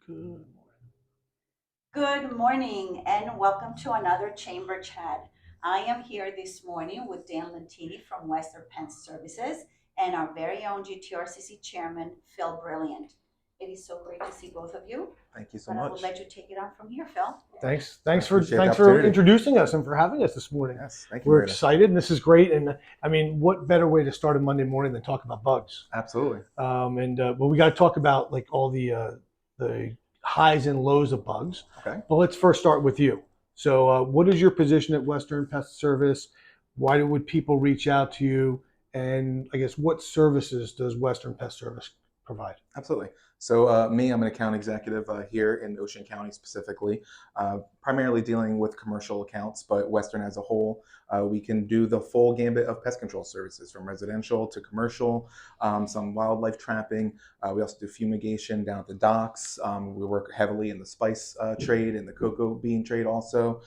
Good. Good morning and welcome to another Chamber Chat. I am here this morning with Dan Latini from Western Pest Services and our very own GTRCC Chairman, Phil Brilliant. It is so great to see both of you, Thank you so but I would much. let you take it on from here, Phil. Thanks. I Thanks for appreciate the thanks for opportunity. introducing us and for having us this morning. Yes, thank you, We're Marina. excited, and this is great. And I mean, what better way to start a Monday morning than talk about bugs? Absolutely. But we got to talk about like all the highs and lows of bugs. Okay. But let's first start with you. So, what is your position at Western Pest Service? Why would people reach out to you? And I guess what services does Western Pest Service provide? Absolutely. So, I'm an account executive here in Ocean County specifically, primarily dealing with commercial accounts, but Western as a whole. We can do the full gambit of pest control services from residential to commercial, some wildlife trapping. We also do fumigation down at the docks. We work heavily in the spice trade and the cocoa bean trade also.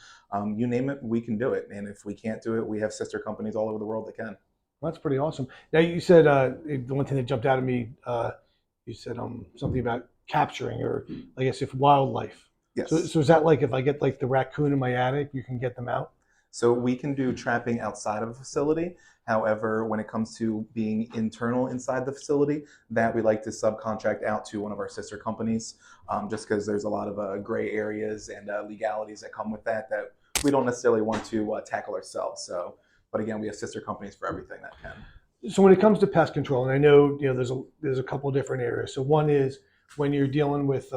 You name it, we can do it. And if we can't do it, we have sister companies all over the world that can. That's pretty awesome. Now you said the one thing that jumped out at me. You said something about capturing, or I guess if wildlife. So, Yes. so is that like if I get like the raccoon in my attic, you can get them out? So we can do trapping outside of a facility. However, when it comes to being internal inside the facility, that we like to subcontract out to one of our sister companies, just because there's a lot of gray areas and legalities that come with that we don't necessarily want to tackle ourselves. So, but again, we have sister companies for everything that can. So when it comes to pest control, and I know there's a couple different areas. So one is when you're dealing with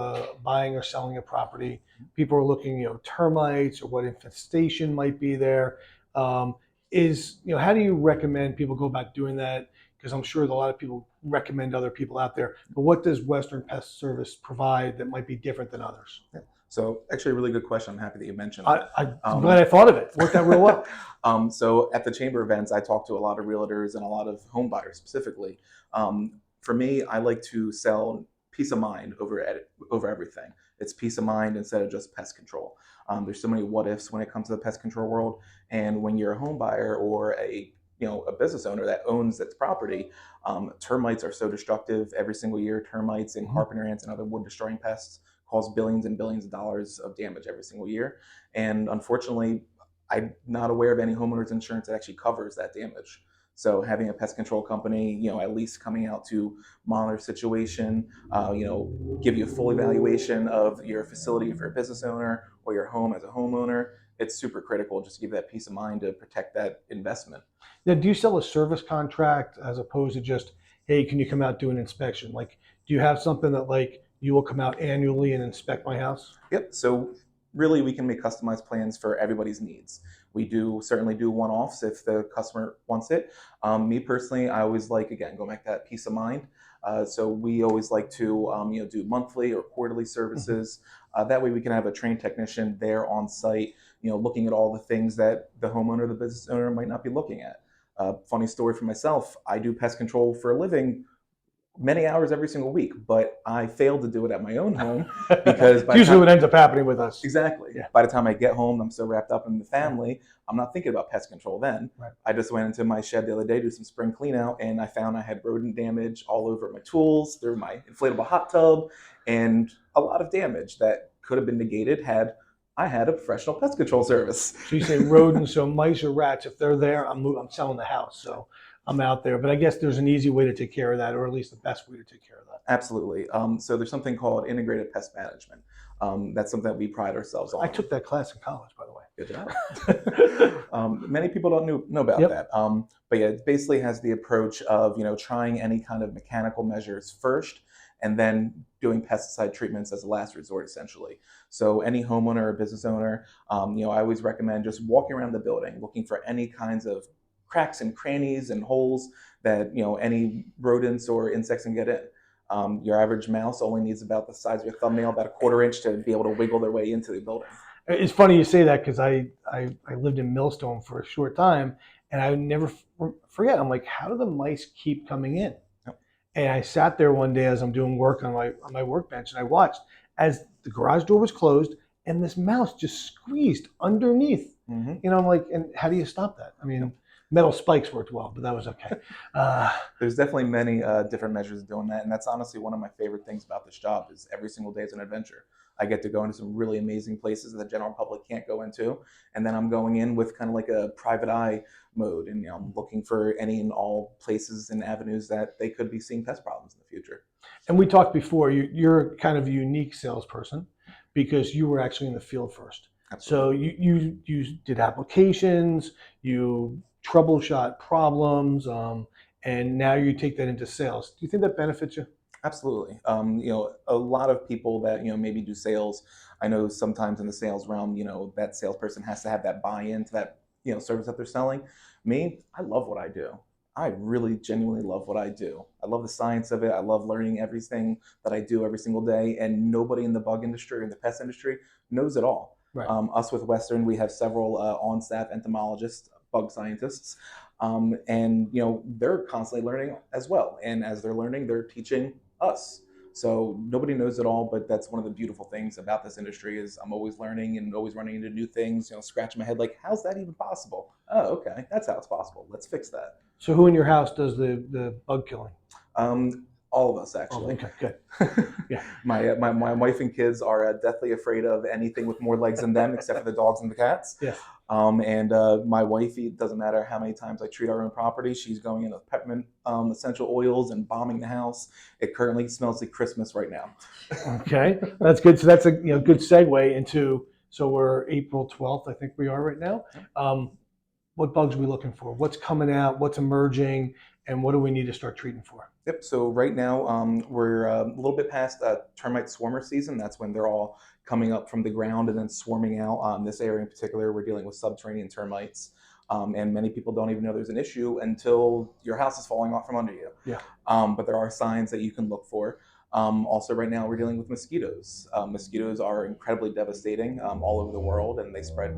buying or selling a property, people are looking, termites or what infestation might be there. Um, how do you recommend people go about doing that? Because I'm sure that a lot of people recommend other people out there. But what does Western Pest Service provide that might be different than others? Yeah. So actually, a really good question. I'm happy that you mentioned I, that. I'm glad I thought of it. Worked out real well. So at the chamber events, I talk to a lot of realtors and a lot of home buyers specifically. For me, I like to sell peace of mind over everything. It's peace of mind instead of just pest control. There's so many what ifs when it comes to the pest control world, and when you're a home buyer or a business owner that owns its property, termites are so destructive every single year. Termites and carpenter ants and other wood destroying pests cause billions and billions of dollars of damage every single year. And unfortunately, I'm not aware of any homeowners insurance that actually covers that damage. So having a pest control company, at least coming out to monitor the situation, give you a full evaluation of your facility for a business owner or your home as a homeowner, it's super critical just to give that peace of mind to protect that investment. Now, do you sell a service contract as opposed to just, hey, can you come out do an inspection? Like, do you have something that like you will come out annually and inspect my house? Yep. So really, we can make customized plans for everybody's needs. We do certainly do one-offs if the customer wants it. Me personally, I always like, again, go back to that peace of mind. So we always like to do monthly or quarterly services. That way we can have a trained technician there on site, looking at all the things that the homeowner, the business owner might not be looking at. Funny story for myself, I do pest control for a living many hours every single week, but I failed to do it at my own home because by the Usually time what ends up happening with us. exactly, Yeah. by the time I get home, I'm so wrapped up in the family, I'm not thinking about pest control then. Right. I just went into my shed the other day to do some spring clean out, and I found I had rodent damage all over my tools, through my inflatable hot tub, and a lot of damage that could have been negated had I had a professional pest control service. So you say rodents, so mice or rats, if they're there, I'm selling the house. So I'm out there. But I guess there's an easy way to take care of that, or at least the best way to take care of that. Absolutely. So there's something called integrated pest management. That's something that we pride ourselves on. I took that class in college, by the way. Good job. Many people don't know about Yep. that. But yeah, it basically has the approach of trying any kind of mechanical measures first, and then doing pesticide treatments as a last resort, essentially. So any homeowner or business owner, I always recommend just walking around the building, looking for any kinds of cracks and crannies and holes that any rodents or insects can get in. Your average mouse only needs about the size of your thumbnail, about a quarter inch, to be able to wiggle their way into the building. It's funny you say that because I lived in Millstone for a short time, and I would never forget. I'm like, how do the mice keep coming in? Yep. And I sat there one day as I'm doing work on my workbench, and I watched as the garage door was closed, and this mouse just squeezed underneath. Mm-hmm. I'm like, and how do you stop that? I mean, Metal spikes worked well, but that was okay. There's definitely many different measures of doing that, and that's honestly one of my favorite things about this job is every single day is an adventure. I get to go into some really amazing places that the general public can't go into, and then I'm going in with kind of like a private eye mode, and I'm looking for any and all places and avenues that they could be seeing pest problems in the future. And we talked before, you're kind of a unique salesperson because you were actually in the field first. So Absolutely. you did applications, you troubleshot problems, and now you take that into sales. Do you think that benefits you? Absolutely. A lot of people that maybe do sales. I know sometimes in the sales realm, that salesperson has to have that buy-in to that service that they're selling. Me, I love what I do. I really genuinely love what I do. I love the science of it. I love learning everything that I do every single day. And nobody in the bug industry or in the pest industry knows it all. Right. Us with Western, we have several on-staff entomologists, bug scientists, and they're constantly learning as well. And as they're learning, they're teaching us. So nobody knows it all, but that's one of the beautiful things about this industry is I'm always learning and always running into new things, scratching my head like, how's that even possible? Oh, okay, that's how it's possible. Let's fix that. So who in your house does the bug killing? All of us, Oh, actually. okay, good. Yeah. My wife and kids are deathly afraid of anything with more legs than them, except for the dogs and the cats. Yeah. And my wife, it doesn't matter how many times I treat our own property, she's going in with peppermint essential oils and bombing the house. It currently smells like Christmas right now. Okay, that's good. So that's a good segue into. So we're April 12th, I think we are right now. What bugs are we looking for? What's coming out? What's emerging? And what do we need to start treating for? Yep. So right now we're a little bit past termite swarmer season. That's when they're all coming up from the ground and then swarming out. This area in particular, we're dealing with subterranean termites. And many people don't even know there's an issue until your house is falling off from under you. Yeah. But there are signs that you can look for. Also, right now, we're dealing with mosquitoes. Mosquitoes are incredibly devastating all over the world, and they spread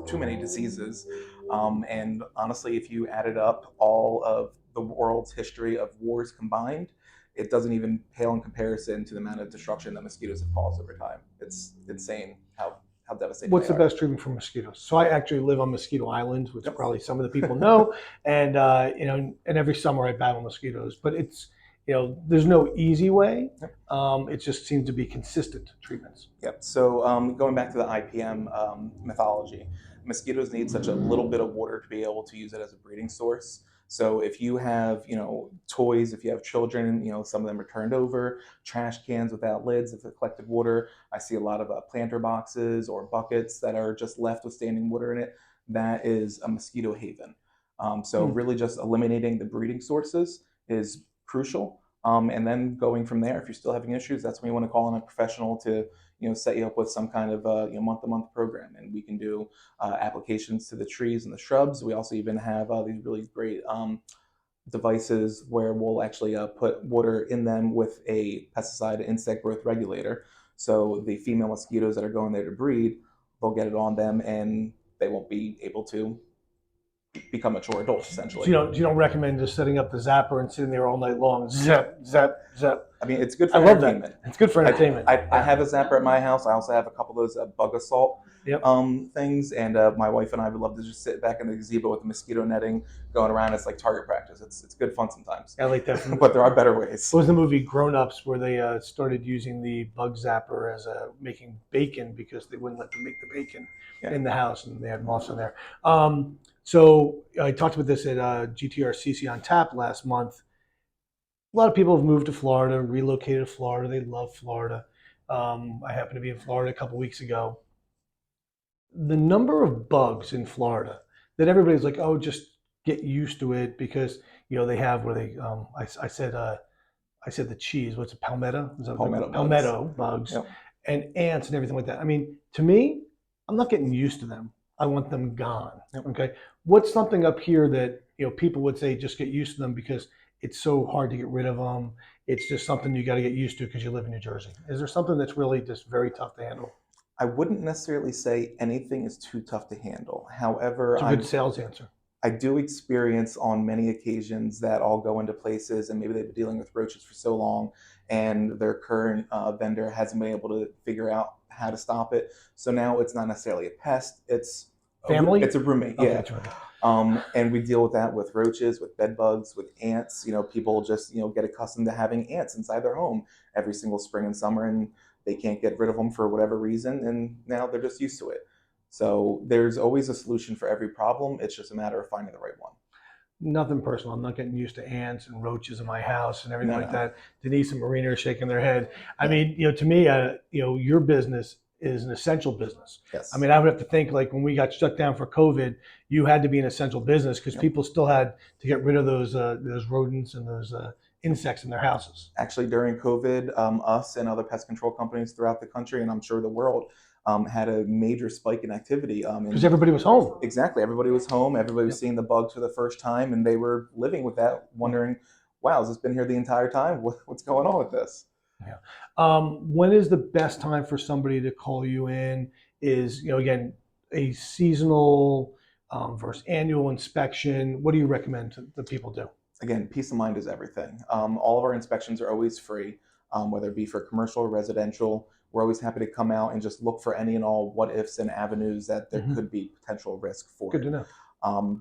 too many diseases. And honestly, if you added up all of the world's history of wars combined, it doesn't even pale in comparison to the amount of destruction that mosquitoes have caused over time. It's insane how devastating What's they the are. best treatment for mosquitoes? So I actually live on Mosquito Island, which Yep. probably some of the people know, and and every summer I battle mosquitoes. But it's there's no easy way. Yep. It just seems to be consistent treatments. Yep. So going back to the IPM mythology, mosquitoes need such a little bit of water to be able to use it as a breeding source. So if you have, toys, if you have children, some of them are turned over, trash cans without lids, if they've collected water. I see a lot of planter boxes or buckets that are just left with standing water in it. That is a mosquito haven. So really just eliminating the breeding sources is crucial. And then going from there, if you're still having issues, that's when you want to call in a professional to set you up with some kind of month-to-month program, and we can do applications to the trees and the shrubs. We also even have these really great devices where we'll actually put water in them with a pesticide insect growth regulator. So the female mosquitoes that are going there to breed, they'll get it on them, and they won't be able to become mature adults, essentially. So you don't recommend just setting up the zapper and sitting there all night long, zap, zap, zap. I mean, it's good for I love entertainment. that. It's good for entertainment. I have a zapper at my house. I also have a couple of those bug assault Yep. things, and my wife and I would love to just sit back in the gazebo with the mosquito netting going around. It's like target practice. It's good fun sometimes. I like that. But there are better ways. What was the movie Grown Ups where they started using the bug zapper as making bacon because they wouldn't let them make the bacon in the house and they had moths in there. So I talked about this at GTRCC on Tap last month. A lot of people have moved to Florida, relocated to Florida. They love Florida. I happened to be in Florida a couple weeks ago. The number of bugs in Florida that everybody's like, oh, just get used to it because they have where they. I said the cheese. What's it? Palmetto. Is that palmetto bugs Yep. and ants and everything like that. I mean, to me, I'm not getting used to them. I want them gone. Yep. Okay. What's something up here that people would say just get used to them because it's so hard to get rid of them? It's just something you got to get used to because you live in New Jersey. Is there something that's really just very tough to handle? I wouldn't necessarily say anything is too tough to handle. However, It's a good sales answer. I do experience on many occasions that I'll go into places and maybe they've been dealing with roaches for so long and their current vendor hasn't been able to figure out how to stop it. So now it's not necessarily a pest, it's Family? It's a roommate, Okay, yeah. that's right. And we deal with that with roaches, with bed bugs, with ants. People just get accustomed to having ants inside their home every single spring and summer, and they can't get rid of them for whatever reason, and now they're just used to it. So there's always a solution for every problem. It's just a matter of finding the right one. Nothing personal. I'm not getting used to ants and roaches in my house and everything No, like no, that. Denise and Marina are shaking their head. I yeah, mean, to me, your business is an essential business. I yes, mean, I would have to think like when we got shut down for COVID, you had to be an essential business because yep. people still had to get rid of those rodents and those insects in their houses. Actually, during COVID, us and other pest control companies throughout the country, and I'm sure the world, had a major spike in activity. Because everybody was home. Exactly. Everybody was home. Everybody was Yep. seeing the bugs for the first time, and they were living with that, wondering, "Wow, has this been here the entire time? What's going on with this?" Yeah. When is the best time for somebody to call you in? Is, again, a seasonal versus annual inspection? What do you recommend that people do? Again, peace of mind is everything. All of our inspections are always free, whether it be for commercial or residential. We're always happy to come out and just look for any and all what ifs and avenues that there Mhm. could be potential risk for Good it. to know.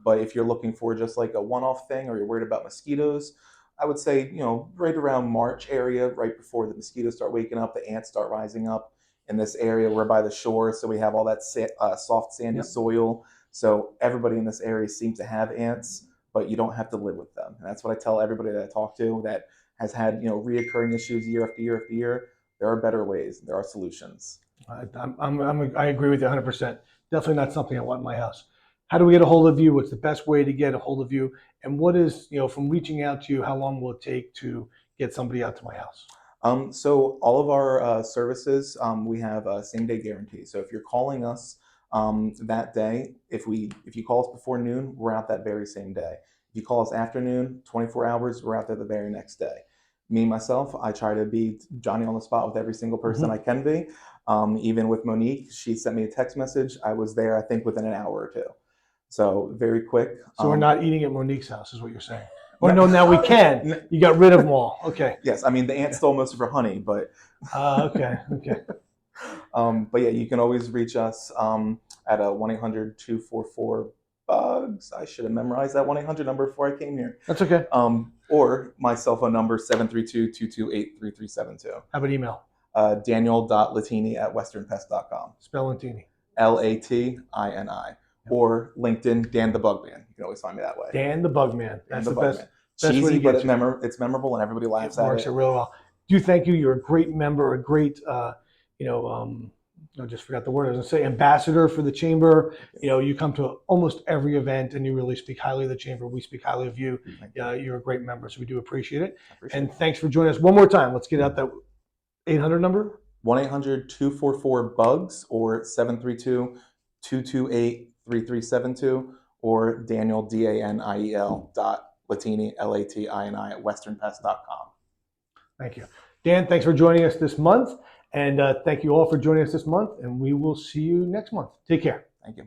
But if you're looking for just like a one-off thing, or you're worried about mosquitoes, I would say, right around March area, right before the mosquitoes start waking up, the ants start rising up in this area. We're by the shore, so we have all that soft, sandy Yep. soil. So everybody in this area seems to have ants, but you don't have to live with them. And that's what I tell everybody that I talk to that has had, reoccurring issues year after year after year. There are better ways. There are solutions. I agree with you 100%. Definitely not something I want in my house. How do we get a hold of you? What's the best way to get a hold of you? And what is, from reaching out to you, how long will it take to get somebody out to my house? So all of our services, we have a same day guarantee. So if you're calling us that day, if you call us before noon, we're out that very same day. If you call us afternoon, 24 hours, we're out there the very next day. Me myself, I try to be Johnny on the spot with every single person Mhm. I can be. Even with Monique, she sent me a text message. I was there, I think, within an hour or two. So very quick. So we're not eating at Monique's house, is what you're saying. Or No, no, now we can. You got rid of them all. Okay. yes, I mean the ant Okay. stole most of her honey, but Okay. Okay. but yeah, you can always reach us at a 1-800-244-BUGS. I should have memorized that 1-800 number before I came here. That's okay. Or my cell phone number, 732-228-3372. How about email? Daniel.latini@westernpest.com. Spellantini. Latini. Yep. Or LinkedIn, Dan the Bugman. You can always find me that way. Dan the Bugman. Dan That's the the best Bugman. way Cheesy, to but get you. it's memorable and everybody laughs It at works it. it really well. Do thank you. You're a great member, a great, I just forgot the word I was going to say, ambassador for the chamber. You come to almost every event and you really speak highly of the chamber. We speak highly of you. You're a great member, so we do appreciate it. I appreciate And it. thanks for joining us one more time. Let's get out that 800 number. 1-800-244-BUGS or 732-228-3372 or Daniel, DANIEL Latini, LATINI at westernpest.com. Thank you. Dan, thanks for joining us this month. And thank you all for joining us this month. And we will see you next month. Take care. Thank you.